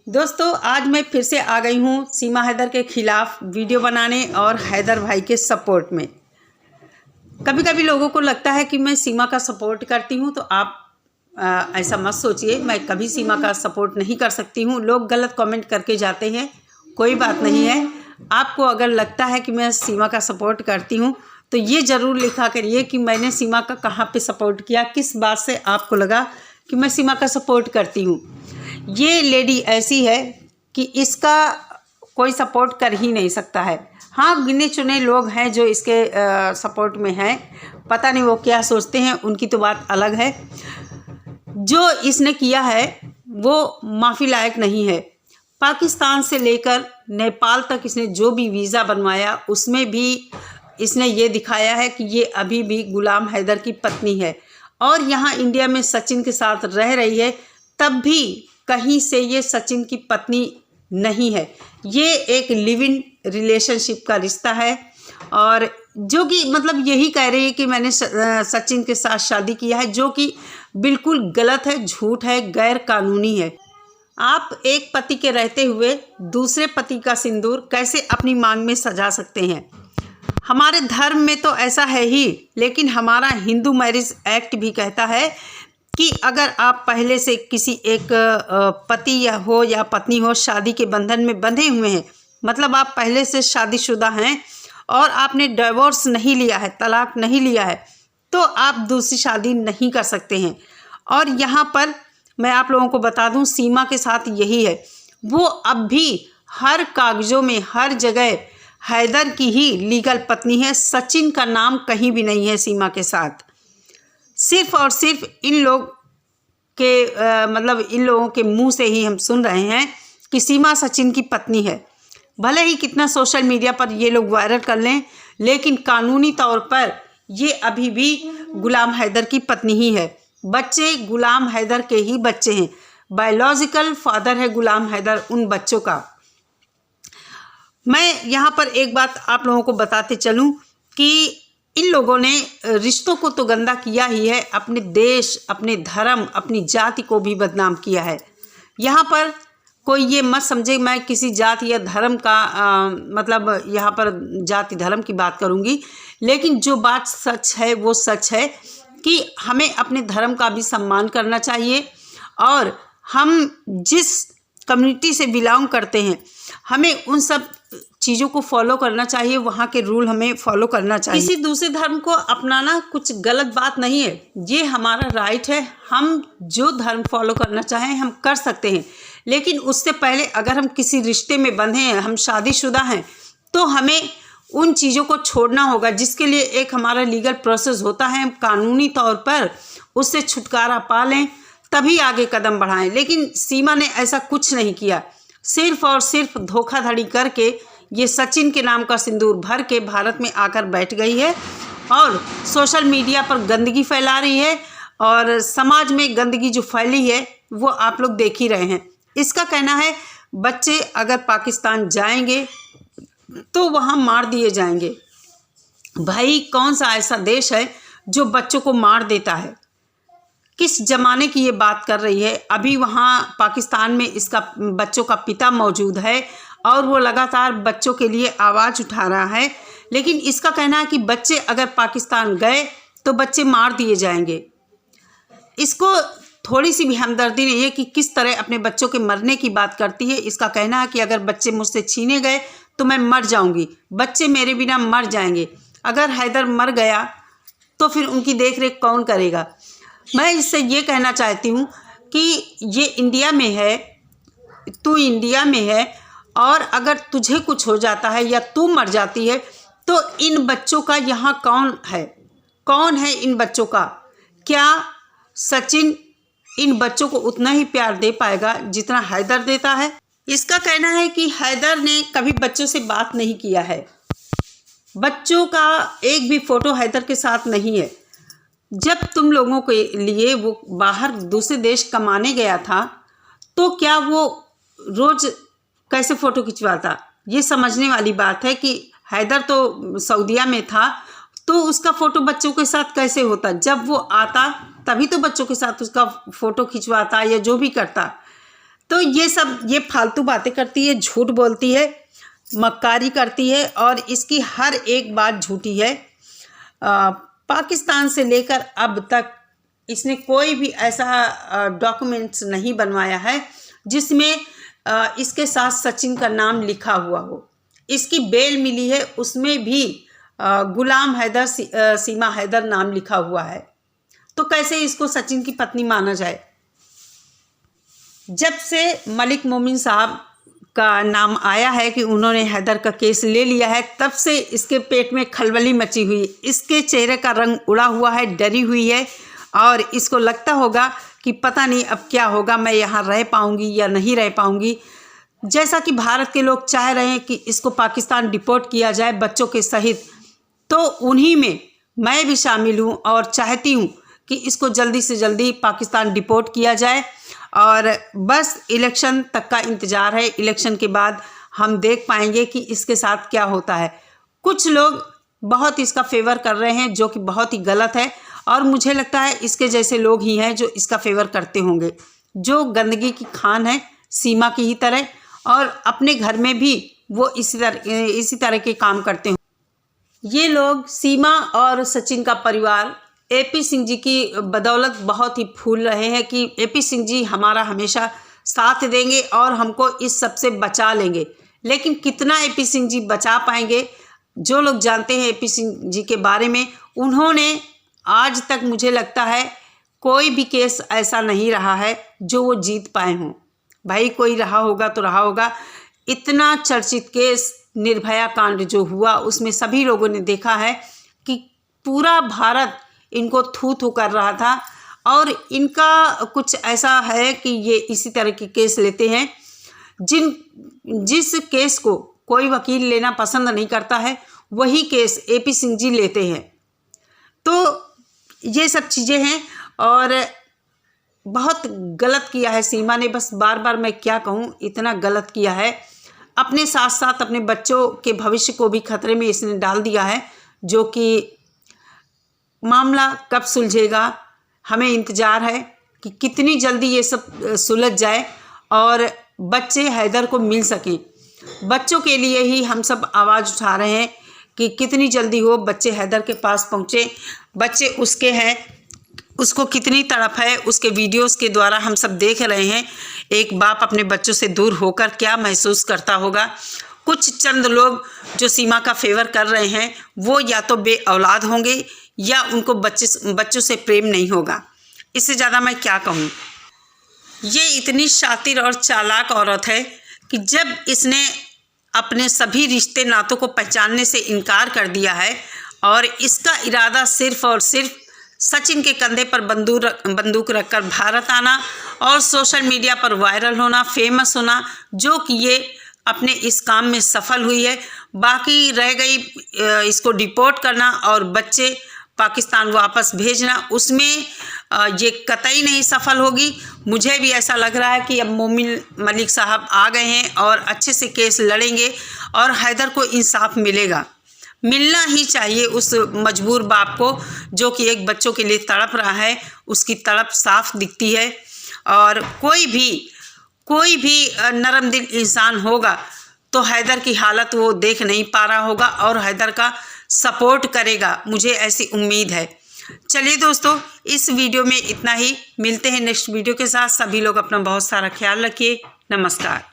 दोस्तों आज मैं फिर से आ गई हूँ सीमा हैदर के ख़िलाफ़ वीडियो बनाने और हैदर भाई के सपोर्ट में। कभी कभी लोगों को लगता है कि मैं सीमा का सपोर्ट करती हूँ, तो आप ऐसा मत सोचिए। मैं कभी सीमा का सपोर्ट नहीं कर सकती हूँ। लोग गलत कमेंट करके जाते हैं, कोई बात नहीं है। आपको अगर लगता है कि मैं सीमा का सपोर्ट करती हूँ तो ये ज़रूर लिखा करिए कि मैंने सीमा का कहाँ पे सपोर्ट किया, किस बात से आपको लगा कि मैं सीमा का सपोर्ट करती हूँ। ये लेडी ऐसी है कि इसका कोई सपोर्ट कर ही नहीं सकता है। हाँ, गिने चुने लोग हैं जो इसके सपोर्ट में हैं, पता नहीं वो क्या सोचते हैं, उनकी तो बात अलग है। जो इसने किया है वो माफ़ी लायक नहीं है। पाकिस्तान से लेकर नेपाल तक इसने जो भी वीज़ा बनवाया उसमें भी इसने ये दिखाया है कि ये अभी भी गुलाम हैदर की पत्नी है और यहाँ इंडिया में सचिन के साथ रह रही है, तब भी कहीं से ये सचिन की पत्नी नहीं है। ये एक लिव इन रिलेशनशिप का रिश्ता है और जो कि मतलब यही कह रही है कि मैंने सचिन के साथ शादी किया है, जो कि बिल्कुल गलत है, झूठ है, गैर कानूनी है। आप एक पति के रहते हुए दूसरे पति का सिंदूर कैसे अपनी मांग में सजा सकते हैं? हमारे धर्म में तो ऐसा है ही, लेकिन हमारा हिंदू मैरिज एक्ट भी कहता है कि अगर आप पहले से किसी एक पति या हो या पत्नी हो शादी के बंधन में बंधे हुए हैं, मतलब आप पहले से शादीशुदा हैं और आपने डिवोर्स नहीं लिया है, तलाक नहीं लिया है, तो आप दूसरी शादी नहीं कर सकते हैं। और यहाँ पर मैं आप लोगों को बता दूँ, सीमा के साथ यही है। वो अब भी हर कागज़ों में हर जगह हैदर की ही लीगल पत्नी है। सचिन का नाम कहीं भी नहीं है सीमा के साथ। सिर्फ और सिर्फ इन लोग के मतलब इन लोगों के मुंह से ही हम सुन रहे हैं कि सीमा सचिन की पत्नी है। भले ही कितना सोशल मीडिया पर ये लोग वायरल कर लें, लेकिन कानूनी तौर पर ये अभी भी गुलाम हैदर की पत्नी ही है। बच्चे गुलाम हैदर के ही बच्चे हैं। बायोलॉजिकल फादर है गुलाम हैदर उन बच्चों का। मैं यहाँ पर एक बात आप लोगों को बताते चलूँ कि इन लोगों ने रिश्तों को तो गंदा किया ही है, अपने देश, अपने धर्म, अपनी जाति को भी बदनाम किया है। यहाँ पर कोई ये मत समझे मैं किसी जाति या धर्म का मतलब यहाँ पर जाति धर्म की बात करूँगी, लेकिन जो बात सच है वो सच है कि हमें अपने धर्म का भी सम्मान करना चाहिए और हम जिस कम्युनिटी से बिलोंग करते हैं हमें उन सब चीज़ों को फॉलो करना चाहिए, वहाँ के रूल हमें फॉलो करना चाहिए। किसी दूसरे धर्म को अपनाना कुछ गलत बात नहीं है, ये हमारा राइट है। हम जो धर्म फॉलो करना चाहें हम कर सकते हैं, लेकिन उससे पहले अगर हम किसी रिश्ते में बंधे हैं, हम शादीशुदा हैं, तो हमें उन चीज़ों को छोड़ना होगा जिसके लिए एक हमारा लीगल प्रोसेस होता है। हम कानूनी तौर पर उससे छुटकारा पा लें तभी आगे कदम बढ़ाएं। लेकिन सीमा ने ऐसा कुछ नहीं किया। सिर्फ और सिर्फ धोखाधड़ी करके ये सचिन के नाम का सिंदूर भर के भारत में आकर बैठ गई है और सोशल मीडिया पर गंदगी फैला रही है और समाज में गंदगी जो फैली है वो आप लोग देख ही रहे हैं। इसका कहना है बच्चे अगर पाकिस्तान जाएंगे तो वहाँ मार दिए जाएंगे। भाई कौन सा ऐसा देश है जो बच्चों को मार देता है? किस ज़माने की ये बात कर रही है? अभी वहाँ पाकिस्तान में इसका बच्चों का पिता मौजूद है और वो लगातार बच्चों के लिए आवाज़ उठा रहा है, लेकिन इसका कहना है कि बच्चे अगर पाकिस्तान गए तो बच्चे मार दिए जाएंगे। इसको थोड़ी सी भी हमदर्दी नहीं है कि किस तरह अपने बच्चों के मरने की बात करती है। इसका कहना है कि अगर बच्चे मुझसे छीने गए तो मैं मर जाऊंगी, बच्चे मेरे बिना मर जाएंगे। अगर हैदर मर गया तो फिर उनकी देख रेख कौन करेगा? मैं इससे ये कहना चाहती हूँ कि ये इंडिया में है, तू इंडिया में है और अगर तुझे कुछ हो जाता है या तू मर जाती है तो इन बच्चों का यहाँ कौन है? कौन है इन बच्चों का? क्या सचिन इन बच्चों को उतना ही प्यार दे पाएगा जितना हैदर देता है? इसका कहना है कि हैदर ने कभी बच्चों से बात नहीं किया है। बच्चों का एक भी फ़ोटो हैदर के साथ नहीं है। जब तुम लोगों के लिए वो बाहर दूसरे देश कमाने गया था तो क्या वो रोज़ कैसे फ़ोटो खिंचवाता? ये समझने वाली बात है कि हैदर तो सऊदीया में था तो उसका फ़ोटो बच्चों के साथ कैसे होता? जब वो आता तभी तो बच्चों के साथ उसका फ़ोटो खिंचवाता या जो भी करता। तो ये फालतू बातें करती है, झूठ बोलती है, मक्कारी करती है और इसकी हर एक बात झूठी है। पाकिस्तान से लेकर अब तक इसने कोई भी ऐसा डॉक्यूमेंट्स नहीं बनवाया है जिसमें इसके साथ सचिन का नाम लिखा हुआ हो। इसकी बेल मिली है, उसमें भी गुलाम हैदर, सीमा हैदर नाम लिखा हुआ है। तो कैसे इसको सचिन की पत्नी माना जाए? जब से मलिक मोमिन साहब का नाम आया है कि उन्होंने हैदर का केस ले लिया है, तब से इसके पेट में खलबली मची हुई, इसके चेहरे का रंग उड़ा हुआ है, डरी हुई है और इसको लगता होगा कि पता नहीं अब क्या होगा, मैं यहाँ रह पाऊँगी या नहीं रह पाऊँगी। जैसा कि भारत के लोग चाह रहे हैं कि इसको पाकिस्तान डिपोर्ट किया जाए बच्चों के सहित, तो उन्हीं में मैं भी शामिल हूँ और चाहती हूँ कि इसको जल्दी से जल्दी पाकिस्तान डिपोर्ट किया जाए। और बस इलेक्शन तक का इंतज़ार है। इलेक्शन के बाद हम देख पाएंगे कि इसके साथ क्या होता है। कुछ लोग बहुत इसका फेवर कर रहे हैं जो कि बहुत ही गलत है और मुझे लगता है इसके जैसे लोग ही हैं जो इसका फेवर करते होंगे, जो गंदगी की खान है सीमा की ही तरह, और अपने घर में भी वो इसी तरह के काम करते हैं। ये लोग सीमा और सचिन का परिवार एपी सिंह जी की बदौलत बहुत ही फूल रहे हैं कि एपी सिंह जी हमारा हमेशा साथ देंगे और हमको इस सब से बचा लेंगे। लेकिन कितना एपी सिंह जी बचा पाएंगे? जो लोग जानते हैं एपी सिंह जी के बारे में, उन्होंने आज तक मुझे लगता है कोई भी केस ऐसा नहीं रहा है जो वो जीत पाए हों। भाई कोई रहा होगा तो रहा होगा। इतना चर्चित केस निर्भया कांड जो हुआ, उसमें सभी लोगों ने देखा है कि पूरा भारत इनको थू थू कर रहा था और इनका कुछ ऐसा है कि ये इसी तरह के केस लेते हैं जिस केस को कोई वकील लेना पसंद नहीं करता है, वही केस एपी सिंह जी लेते हैं। तो ये सब चीज़ें हैं और बहुत गलत किया है सीमा ने। बस बार बार मैं क्या कहूँ, इतना गलत किया है। अपने साथ साथ अपने बच्चों के भविष्य को भी खतरे में इसने डाल दिया है, जो कि मामला कब सुलझेगा हमें इंतज़ार है कि कितनी जल्दी ये सब सुलझ जाए और बच्चे हैदर को मिल सकें। बच्चों के लिए ही हम सब आवाज़ उठा रहे हैं कि कितनी जल्दी हो बच्चे हैदर के पास पहुँचे। बच्चे उसके हैं, उसको कितनी तड़प है, उसके वीडियोस के द्वारा हम सब देख रहे हैं। एक बाप अपने बच्चों से दूर होकर क्या महसूस करता होगा। कुछ चंद लोग जो सीमा का फेवर कर रहे हैं वो या तो बे औलाद होंगे या उनको बच्चों से प्रेम नहीं होगा। इससे ज़्यादा मैं क्या कहूँ। ये इतनी शातिर और चालाक औरत है कि जब इसने अपने सभी रिश्ते नातों को पहचानने से इनकार कर दिया है और इसका इरादा सिर्फ और सिर्फ सचिन के कंधे पर बंदूक रखकर भारत आना और सोशल मीडिया पर वायरल होना, फेमस होना, जो कि ये अपने इस काम में सफल हुई है। बाकी रह गई इसको डिपोर्ट करना और बच्चे पाकिस्तान वापस भेजना, उसमें ये कतई नहीं सफल होगी। मुझे भी ऐसा लग रहा है कि अब मोमिन मलिक साहब आ गए हैं और अच्छे से केस लड़ेंगे और हैदर को इंसाफ मिलेगा, मिलना ही चाहिए उस मजबूर बाप को जो कि एक बच्चों के लिए तड़प रहा है। उसकी तड़प साफ दिखती है और कोई भी नरम दिल इंसान होगा तो हैदर की हालत वो देख नहीं पा रहा होगा और हैदर का सपोर्ट करेगा, मुझे ऐसी उम्मीद है। चलिए दोस्तों, इस वीडियो में इतना ही। मिलते हैं नेक्स्ट वीडियो के साथ। सभी लोग अपना बहुत सारा ख्याल रखिए। नमस्कार।